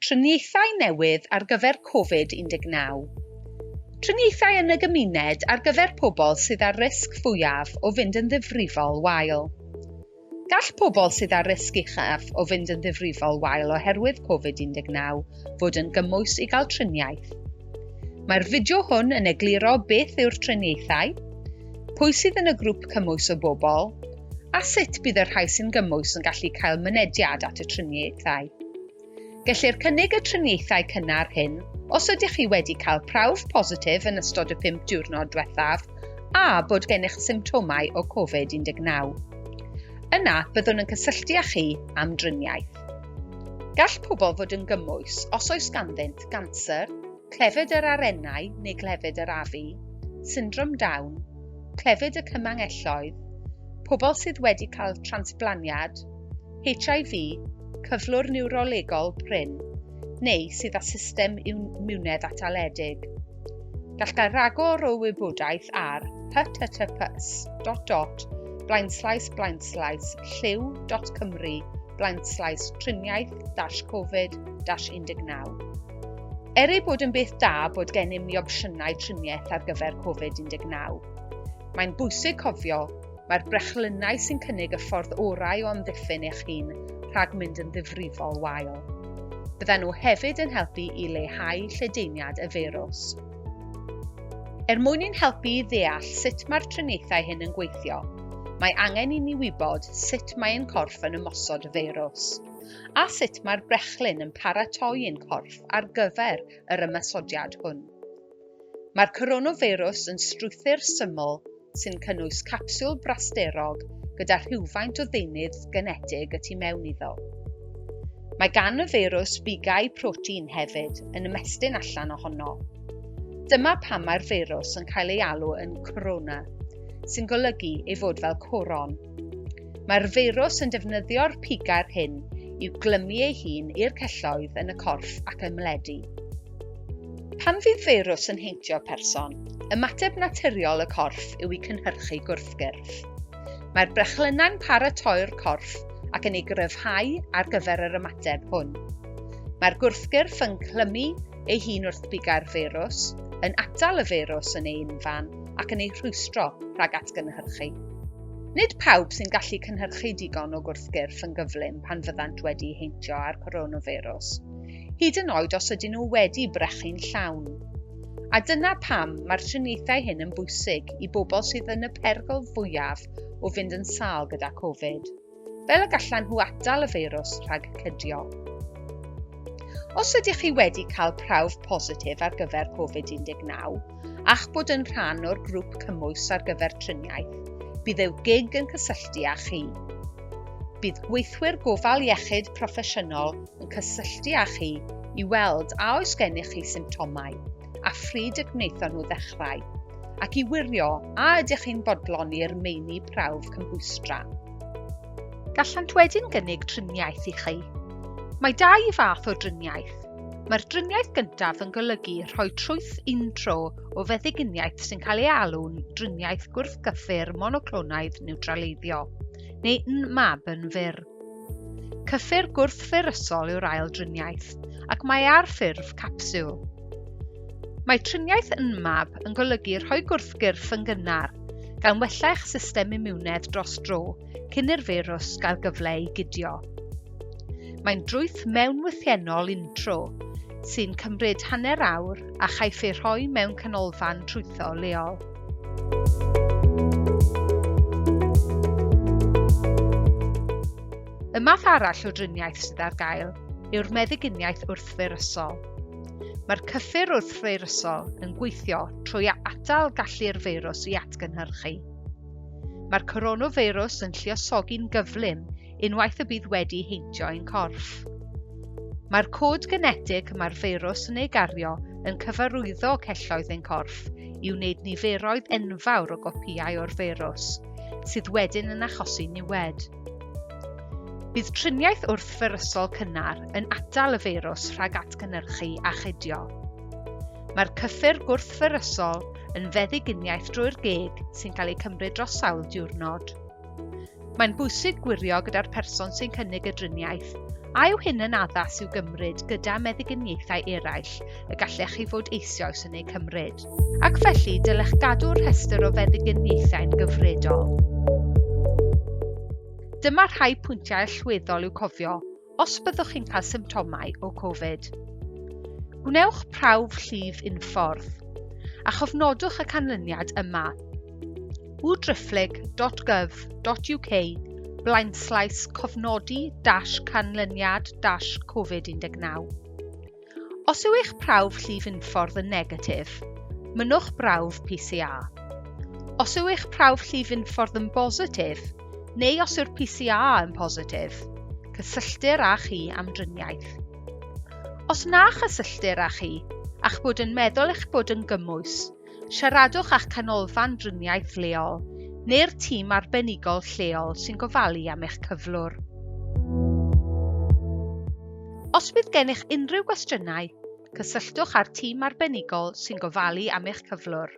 Triniaethau newydd ar gyfer Covid-19. Triniaethau yn y gymuned ar gyfer pobl sydd ar risg fwyaf o fynd yn ddifrifol wael. Gall pobl sydd ar risg uchaf o fynd yn ddifrifol wael oherwydd Covid-19 fod yn gymwys i gael triniaeth. Mae'r fideo hwn yn egluro beth yw'r triniaethau, pwy sydd yn y grŵp cymwys o bobl, a sut bydd y rhai sy'n gymwys yn gallu cael mynediad at y triniaethau. Gellir cynnig y triniaethau cynnar hyn os ydych chi wedi cael prawf positif yn ystod y 5 diwrnod diwethaf a bod gennych symptomau o Covid-19. Yna byddwn yn cysylltu â chi am driniaeth. Gall pobl fod yn gymwys os oes ganddynt ganser, clefyd yr arenau neu clefyd yr afu, syndrom Down, clefyd y cymangelloedd, pobl sydd wedi cael transblaniad, HIV, cyflwr niwrolegol prin, neu sydd â system imwnedd ataledig. Gall gael ragor o wybodaeth ar https://lliw.cymru/triniaeth-covid-19. Er ei bod yn beth da bod gennym ni opsiynau triniaeth ar gyfer Covid-19, mae'n bwysig cofio mae'r brechlynau sy'n cynnig y ffordd orau o amddiffyn eich hun rhag mynd yn ddifrifol wael. Byddan nhw hefyd yn helpu i leihau lledaeniad y firws. Er mwyn i'n helpu i ddeall sut mae'r triniaethau hyn yn gweithio, mae angen i ni wybod sut mae'r corff yn ymosod y firws, a sut mae'r brechlyn yn paratoi ein corff ar gyfer yr ymosodiad hwn. Mae'r coronavirus yn strwythur syml sy'n cynnwys capsiwl brasterog gyda rhywfaint o ddeunydd genetig y tu mewn iddo. Mae gan y firws bigau protein hefyd yn ymestyn allan ohono. Dyma pam mae'r firws yn cael ei alw yn corona, sy'n golygu ei fod fel coron. Mae'r firws yn defnyddio'r piga'r hyn i'w glymu ei hun i'r celloedd yn y corff ac ymledu. Pan fydd firws yn heintio person, ymateb naturiol y corff yw i cynhyrchu gwrthgyrff. Mae'r brechlynau'n paratoi'r corff ac yn ei gryfhau ar gyfer yr ymateb hwn. Mae'r gwrthgyrff yn clymu ei hun wrth biga'r firws, yn atal y firws yn ei unfan ac yn ei rhwystro rhag atgynhyrchu. Nid pawb sy'n gallu cynhyrchu digon o gwrthgyrff yn gyflym pan fyddant wedi heintio ar coronavirus, hyd yn oed os ydyn nhw wedi brechu'n llawn. A dyna pam mae'r triniaethau hyn yn bwysig i bobl sydd yn y perygl fwyaf o fynd yn sâl gyda Covid, fel y gallan nhw atal y firws rhag cydio. Os ydych chi wedi cael prawf positif ar gyfer Covid-19 a'ch bod yn rhan o'r grŵp cymwys ar gyfer triniaeth, bydd ew gig yn cysylltu â chi. Bydd gweithwyr gofal iechyd proffesiynol yn cysylltu â chi i weld a oes gennych chi symptomau, a phryd y gwnaethon nhw ddechrau, ac i wirio a ydych chi'n bodlon i'r meini prawf cymhwystra. Gallant wedyn gynnig triniaeth i chi. Mae 2 fath o driniaeth. Mae'r driniaeth gyntaf yn golygu rhoi trwyth intro o feddyginiaeth sy'n cael ei alw'n driniaeth gwrthgyffur monoclonaidd niwtraleiddio, neu NMAB yn fyr. Cyffur gwrthfyrysol yw'r ail driniaeth, ac mae ar ffurf capsiwl. Mae triniaeth NMAB yn golygu rhoi gwrthgyrff yn gynnar, gan wella eich system imwnedd dros dro cyn i'r firws gael gyfle i gydio. Mae'n drwyth mewnwythiennol intro sy'n cymryd hanner awr a chaiff ei rhoi mewn canolfan trwytho leol. Y math arall o driniaeth sydd ar gael yw'r meddyginiaeth wrthfyrysol. Mae'r cyffur wrthfyrysol yn gweithio trwy atal gallu'r firws i atgynhyrchu. Mae'r coronavirus yn lluosogi'n gyflym unwaith y bydd wedi heintio ein corff. Mae'r cod genetig mae'r firws yn ei gario yn cyfarwyddo celloedd ein corff i wneud niferoedd enfawr o gopïau o'r firws, sydd wedyn yn achosi niwed. Bydd triniaeth wrthfyrysol cynnar yn atal y firws rhag atgynhyrchu a chydio. Mae'r cyffur gwrthfyrysol yn feddyginiaeth drwy'r geg sy'n cael ei cymryd dros sawl diwrnod. Mae'n bwysig gwirio gyda'r person sy'n cynnig y driniaeth A yw hyn yn addas i'w gymryd gyda meddyginiaethau eraill y gallech chi fod eisoes yn eu cymryd, ac felly dylech gadw'r rhestr o feddyginiaethau'n gyfredol. Dyma rhai pwyntiau allweddol i'w cofio os byddwch chi'n cael symptomau o Covid. Gwnewch prawf llif unffordd a chofnodwch y canlyniad yma: www.gov.uk/cofnodi-canlyniad-Covid-19. Os yw eich prawf llif unffordd yn negatif, mynwch brawf PCR. Os yw eich prawf llif unffordd yn bositif, neu os yw'r PCR yn positif, cysylltir â chi am driniaeth. Os na chysylltir â chi, a'ch bod yn meddwl eich bod yn gymwys, siaradwch â'ch canolfan driniaeth leol neu'r tîm arbenigol lleol sy'n gofalu am eich cyflwr. Os bydd gennych unrhyw gwestiynau, cysylltwch â'r tîm arbenigol sy'n gofalu am eich cyflwr.